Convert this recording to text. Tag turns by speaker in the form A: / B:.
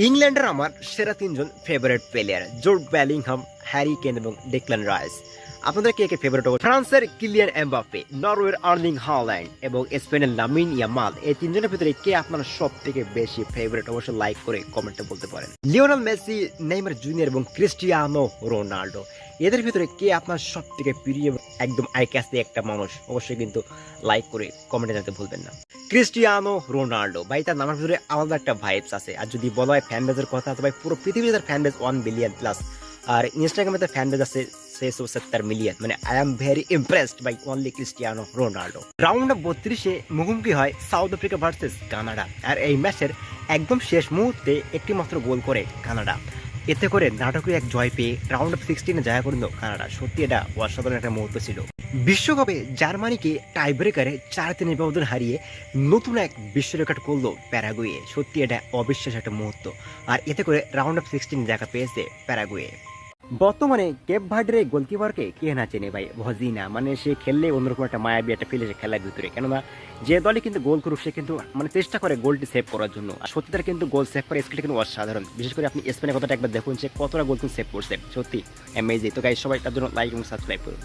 A: ইংল্যান্ডের আমার সেরা তিনজন favourite player Jude Bellingham, Harry Kane এবং ডেকলান রাইস। আপনাদের কে কে ফেভারিট? ফ্রান্সের কিলিয়ান এমবাপ্পে, নরওয়ের আর্লিং হাল্যান্ড এবং স্পেনের লামিন ইয়ামাল। এই তিনজনের ভিতরে কে আপনার সব থেকে বেশি ফেভারিট? অবশ্যই লাইক করে কমেন্টে বলতে পারেন। লিওনেল মেসি, নেইমার জুনিয়র এবং ক্রিস্টিয়ানো রোনাল্ডো, এদের ভিতরে কে আপনার সব থেকে প্রিয় একদম আই ক্যাচে একটা মানুষ? অবশ্যই কিন্তু লাইক করে কমেন্টে জানাতে ভুলবেন না। ক্রিস্টিয়ানো রোনাল্ডো ভাই, তার নামের ভিতরে আলাদা একটা ভাইবস আছে। আর যদি বলা হয় ফ্যান বেজের কথা, তো ভাই পুরো পৃথিবীতে তার ফ্যান বেজ 1 বিলিয়ন প্লাস। আর ইনস্টাগ্রামে তার ফ্যান বেজ আছে 670 মিলিয়ন। মানে I am very impressed by only Cristiano Ronaldo. Round of 32-এ মুখোমুখি হয় সাউথ আফ্রিকা ভার্সেস কানাডা। আর এই ম্যাচের একদম শেষ মুহূর্তে একটি মাত্র গোল করে কানাডা। এতে করে নাটকীয় এক জয় পেয়ে রাউন্ড অফ 16-এ জয় করে নিল কানাডা। সত্যি এটা অসাধারণ একটা মুহূর্ত ছিল। বিশ্বকাপে জার্মানিকে টাইব্রেকারে 4-3 ব্যবধান হারিয়ে নতুন এক বিশ্ব রেকর্ড করলো প্যারাগুয়ে। সত্যি এটা অবিশ্বাস একটা মুহূর্ত। আর এতে করে রাউন্ড অফ 16 দেখা পেয়েছে প্যারাগুয়ে। বর্তমানে কেপ ভার্ডের গোলকিপারকে কে না চেনে ভাই? ভজিনা। মানে সে খেললে অন্যরকম একটা মায়াবী একটা ফিল এসে খেলার ভিতরে। কেননা যে দলে কিন্তু গোল করুক সে কিন্তু মানে চেষ্টা করে গোলটি সেভ করার জন্য। আর সত্যি তার কিন্তু গোল সেভ করার স্কিলটা কিন্তু অসাধারণ। বিশেষ করে আপনি স্পেনের কথাটা একবার দেখুন, সে কতটা গোল কিন্তু সেভ করছে। সত্যি অ্যামেজিং। তো গাইস, সবাই তার জন্য লাইক এবং সাবস্ক্রাইব করুন।